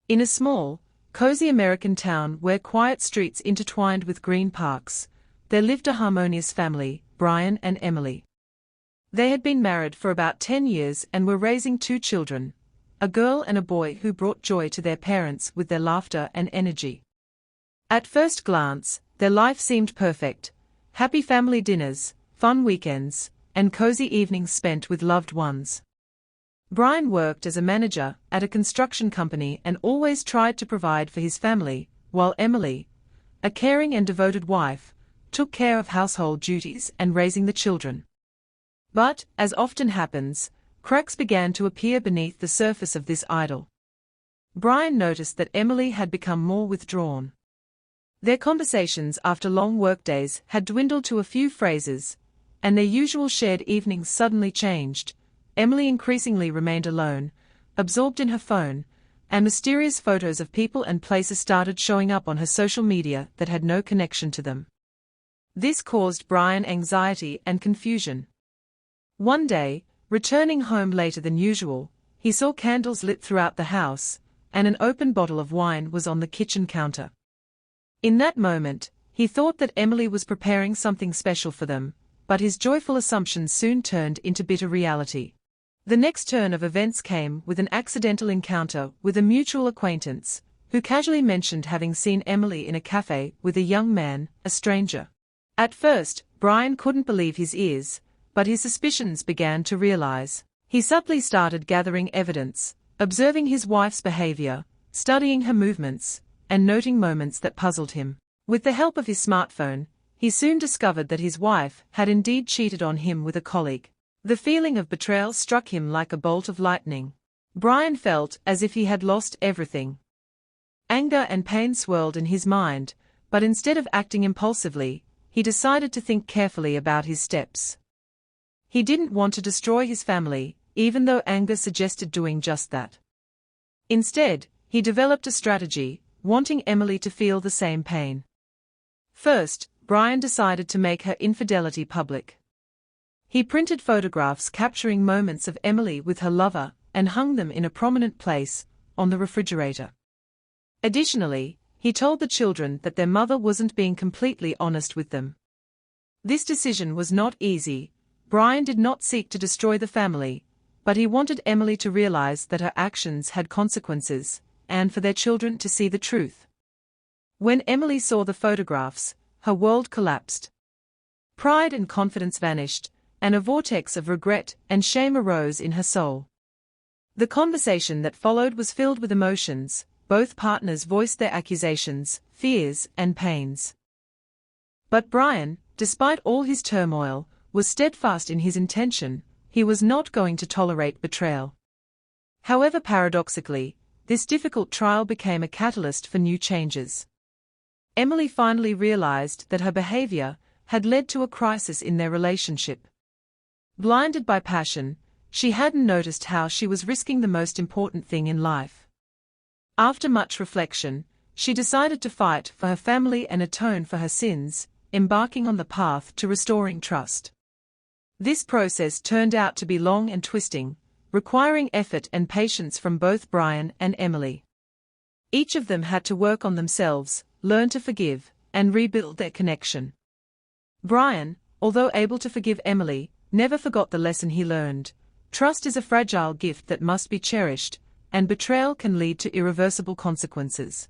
In a small, cozy American town where quiet streets intertwined with green parks, there lived a harmonious family, Brian and Emily. They had been married for about 10 years and were raising 2 children, a girl and a boy who brought joy to their parents with their laughter and energy. At first glance, their life seemed perfect: happy family dinners, fun weekends, and cozy evenings spent with loved ones. Brian worked as a manager at a construction company and always tried to provide for his family, while Emily, a caring and devoted wife, took care of household duties and raising the children. But, as often happens, cracks began to appear beneath the surface of this idyll. Brian noticed that Emily had become more withdrawn. Their conversations after long workdays had dwindled to a few phrases, and their usual shared evenings suddenly changed. Emily increasingly remained alone, absorbed in her phone, and mysterious photos of people and places started showing up on her social media that had no connection to them. This caused Brian anxiety and confusion. One day, returning home later than usual, he saw candles lit throughout the house, and an open bottle of wine was on the kitchen counter. In that moment, he thought that Emily was preparing something special for them, but his joyful assumptions soon turned into bitter reality. The next turn of events came with an accidental encounter with a mutual acquaintance, who casually mentioned having seen Emily in a cafe with a young man, a stranger. At first, Brian couldn't believe his ears, but his suspicions began to realize. He subtly started gathering evidence, observing his wife's behavior, studying her movements, and noting moments that puzzled him. With the help of his smartphone, he soon discovered that his wife had indeed cheated on him with a colleague. The feeling of betrayal struck him like a bolt of lightning. Brian felt as if he had lost everything. Anger and pain swirled in his mind, but instead of acting impulsively, he decided to think carefully about his steps. He didn't want to destroy his family, even though anger suggested doing just that. Instead, he developed a strategy, wanting Emily to feel the same pain. First, Brian decided to make her infidelity public. He printed photographs capturing moments of Emily with her lover and hung them in a prominent place, on the refrigerator. Additionally, he told the children that their mother wasn't being completely honest with them. This decision was not easy. Brian did not seek to destroy the family, but he wanted Emily to realize that her actions had consequences, and for their children to see the truth. When Emily saw the photographs, her world collapsed. Pride and confidence vanished, and a vortex of regret and shame arose in her soul. The conversation that followed was filled with emotions. Both partners voiced their accusations, fears, and pains. But Brian, despite all his turmoil, was steadfast in his intention. He was not going to tolerate betrayal. However, paradoxically, this difficult trial became a catalyst for new changes. Emily finally realized that her behavior had led to a crisis in their relationship. Blinded by passion, she hadn't noticed how she was risking the most important thing in life. After much reflection, she decided to fight for her family and atone for her sins, embarking on the path to restoring trust. This process turned out to be long and twisting, requiring effort and patience from both Brian and Emily. Each of them had to work on themselves, learn to forgive, and rebuild their connection. Brian, although able to forgive Emily, never forgot the lesson he learned. Trust is a fragile gift that must be cherished, and betrayal can lead to irreversible consequences.